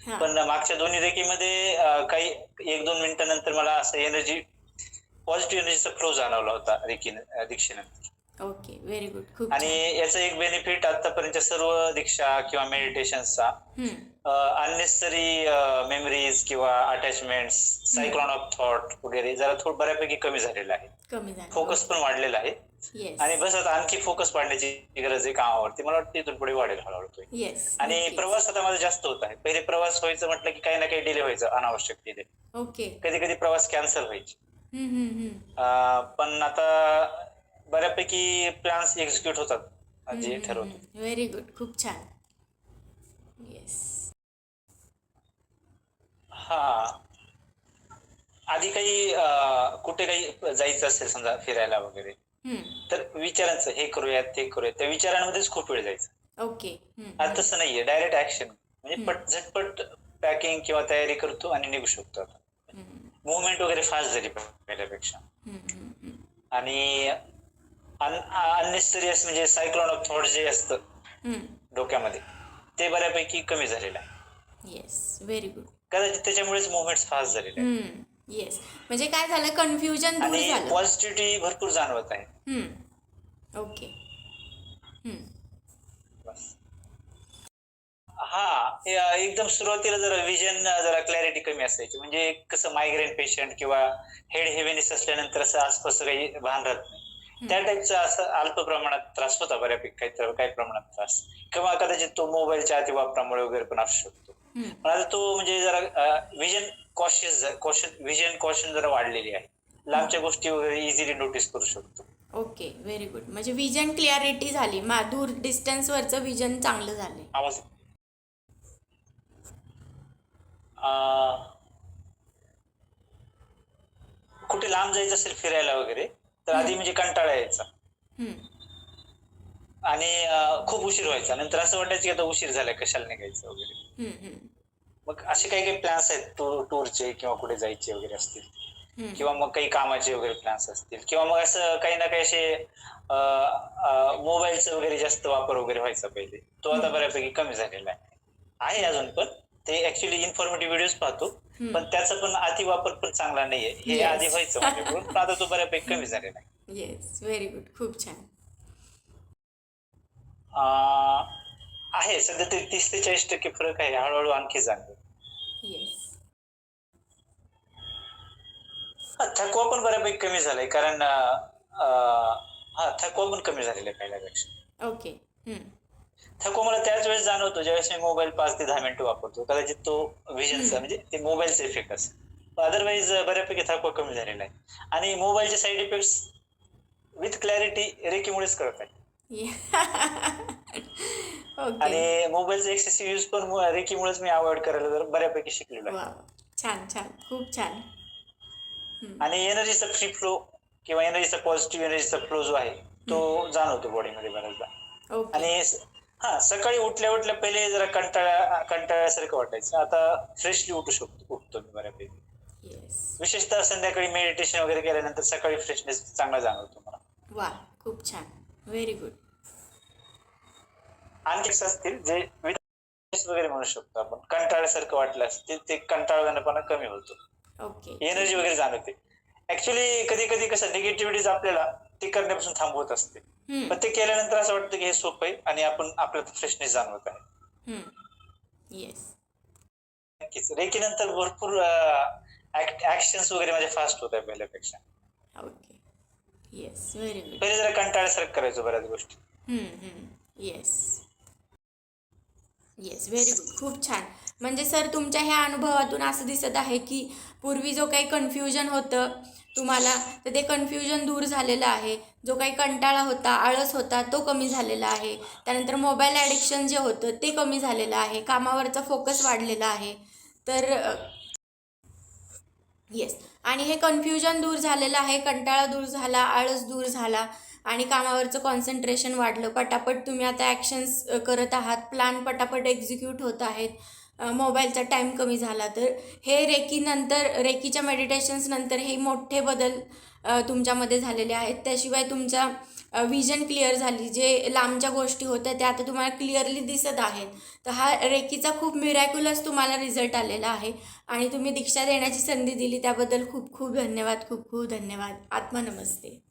हां. पण मागच्या दोन्ही रेकीमध्ये काही 1-2 मिनिटानंतर मला असं पॉझिटिव्ह एनर्जीचा फ्लो जाणवला होता दीक्षेनंतर. ओके. Very good. खूप आणि छान. याचा एक बेनिफिट आतापर्यंतच्या सर्व दीक्षा किंवा मेडिटेशन्सचा हं, अननेसेसरी मेमरीज किंवा अटॅचमेंट्स, हं. सायक्लॉन ऑफ थॉट वगैरे जरा थोडं बऱ्यापैकी कमी झालेलं आहे. कमी झालं. फोकस पण ओके. वाढलेला आहे येस. आणि बस आता आणखी फोकस वाढण्याची गरज आहे कामावरती. मला वाटतं इथून पुढे वाढेल हळूहळू तो. येस. आणि नक्कीच. प्रवास आता माझा जास्त होत आहे. पहिले प्रवास व्हायचं म्हटलं की काही ना काही डिले व्हायचं, अनावश्यक डिले. ओके. कधी-कधी प्रवास कॅन्सल व्हायचे. हं, हं, हं. पण आता बऱ्यापैकी प्लॅन्स एक्झिक्यूट होतात, हं, जे हं, ठरवतो. हं. Very good. खूप छान. येस. हां. आधी काही कुठे काही जायचं असेल समजा फिरायला वगैरे, हं. तर विचारांचं हे करूयात, ते करूयात. त्या विचारांमध्येच खूप वेळ जायचा. ओके. हं, आता हं. तसं नाहीये. Direct action. म्हणजे हं, झटपट पॅकिंग किंवा तयारी करतो आणि निघू शकतो आता. हं. मूव्हमेंट वगैरे फास्ट झाली पहिल्यापेक्षा. हं, हं, हं. आणि अननेसेसरी म्हणजे सायक्लॉन ऑफ थॉट जे असतं हं. डोक्यामध्ये, ते बऱ्यापैकी कमी झालेलं आहे. येस. Very good. कदाचित त्याच्यामुळेच मूव्हमेंट्स फास्ट झालेले आहेत. हं. येस. म्हणजे काय झालं, कन्फ्युजन दूर आणि झालं. पॉझिटिव्हिटी भरपूर जाणवत आहे. हं. ओके. हं. बस. एकदम सुरुवातीला जरा क्लॅरिटी कमी असायची. म्हणजे कसं मायग्रेन पेशंट किंवा हेड हेवीनेस असल्यानंतर असं आसपास काही भान राहत नाही. हं. त्या टाईपचा असं अल्प प्रमाणात त्रास होता बऱ्यापैकी काही प्रमाणात त्रास किंवा कदाचित तो मोबाईलच्या अतिवापरामुळे वगैरे पण असू शकतो. हं. पण आता तो म्हणजे जरा व्हिजन कॉशन जरा वाढलेली आहे. हं. लांबच्या गोष्टी वगैरे इझिली नोटीस करू शकतो. ओके. Very good. म्हणजे विजन क्लॅरिटी झाली. दूर डिस्टन्सवरचं विजन चांगलं झाले. आवाज अं, कुठे लांब जायचं असेल फिरायला वगैरे, तर हं. आधी म्हणजे कंटाळा यायचा. हं. आणि खूप उशीर व्हायचा. नंतर असं वाटायचं की आता उशीर झालाय, कशाला निघायचं वगैरे. हं, हं. मग असे काही प्लॅन्स आहेत टूरचे किंवा कुठे जायचे वगैरे असतील हं. किंवा मग काही कामाचे वगैरे प्लॅन्स असतील किंवा मग असं काही ना काही असे मोबाईलचा वगैरे जास्त वापर वगैरे व्हायचा पहिले. तो आता हं. बऱ्यापैकी कमी झालेला आहे. आहे हं. अजून पण. ते ॲक्चुअली इन्फॉर्मेटिव्ह व्हिडिओज पाहतो. हं. पण त्याचा पण अतिवापर पण चांगला नाहीये. हे आधी येस. व्हायचं माझ्याकडून, पण आता तो बऱ्यापैकी कमी झालेला आहे. येस. Very good. खूप छान. अ, आहे सध्या ते 30% ते 40% फरक आहे. हळू आणखी जाणवेल. येस. थकवा पण बऱ्यापैकी कमी झालाय कारण थकवा पण कमी झालेला आहे पहिल्यापेक्षा. ओके. हं. थकवा मला त्याच वेळेस जाणवतो ज्यावेळेस मी मोबाईल 5 ते 10 मिनिटं वापरतो. कदाचित तो हं. व्हिजनचा म्हणजे ते मोबाईलचा इफेक्ट असेल. अदरवाईज बऱ्यापैकी थकवा कमी झालेला आहे. आणि मोबाईलचे साइड इफेक्ट्स विथ क्लॅरिटी रेकीमुळेच कळत आहे. ओके. आणि मोबाईलचा एक्सेसिव्ह यूज पण रेकीमुळेच मी अव्हॉइड करायला बऱ्यापैकी शिकलेलो आहे. वाह! छान, छान. खूप छान. हं. आणि एनर्जीचा फ्री फ्लो किंवा पॉझिटिव्ह एनर्जीचा फ्लो जो आहे, हं. तो जाणवतो बॉडीमध्ये बऱ्याचदा. ओके. आणि सकाळी उठल्या पहिले जरा कंटाळल्यासारखं वाटायचं. आता फ्रेशली उठतो मी बऱ्यापैकी. येस. विशेषतः संध्याकाळी मेडिटेशन वगैरे केल्यानंतर सकाळी फ्रेशनेस चांगला जाणवतो मला. वाह! खूप छान. Very good. आणखी असतील जे वगैरे म्हणू शकतो आपण. कंटाळल्यासारखं वाटलं असते ते कंटाळवाणेपणा कमी होतो. ओके. एनर्जी वगैरे जाणवते. ॲक्चुअली कधी-कधी कसं निगेटिव्हिटीज आपल्याला ते करण्यापासून थांबवत असते. हं. पण ते केल्यानंतर असं वाटतं की हे सोपं आहे आणि आपल्याला फ्रेशनेस जाणवत आहे. हं. येस. नक्कीच. रेकीनंतर भरपूर ॲक्शन्स वगैरे माझे फास्ट होत आहे पहिल्यापेक्षा. ओके. येस. Very good. पहिले जरा कंटाळल्यासारखं करायचो बऱ्याच गोष्टी. हं, हं. येस. येस. Very good. खूप छान. म्हणजे सर, तुमच्या ह्या अनुभवातून असं दिसत आहे की पूर्वी जो काही कन्फ्युजन होतं तुम्हाला, तर ते कन्फ्युजन दूर झालेलं आहे. जो काही कंटाळा होता, आळस होता, तो कमी झालेला आहे. त्यानंतर मोबाईल ॲडिक्शन जे होतं ते कमी झालेलं आहे. कामावरचा फोकस वाढलेला आहे. तर येस. आणि हे कन्फ्युजन दूर झालेलं आहे, कंटाळा दूर झाला, आळस दूर झाला आणि कामावरचं कॉन्सन्ट्रेशन वाढलं. पटापट तुम्ही आता ॲक्शन्स करत आहात. प्लॅन पटापट एक्झिक्यूट होत आहेत. मोबाईलचा टाईम कमी झाला. तर हे रेकीच्या मेडिटेशन्स नंतर हे मोठे बदल तुमच्यामध्ये झालेले आहेत. त्याशिवाय तुमच्या विजन क्लिअर झाली, जे लांबच्या गोष्टी होत्या त्या आता तुम्हाला क्लिअरली दिसत आहेत. तर हा रेकीचा खूप मिरॅक्युलस तुम्हाला रिझल्ट आलेला आहे आणि तुम्ही दीक्षा देण्याची संधी दिली त्याबद्दल खूप खूप धन्यवाद, खूप खूप धन्यवाद. आत्मनमस्ते.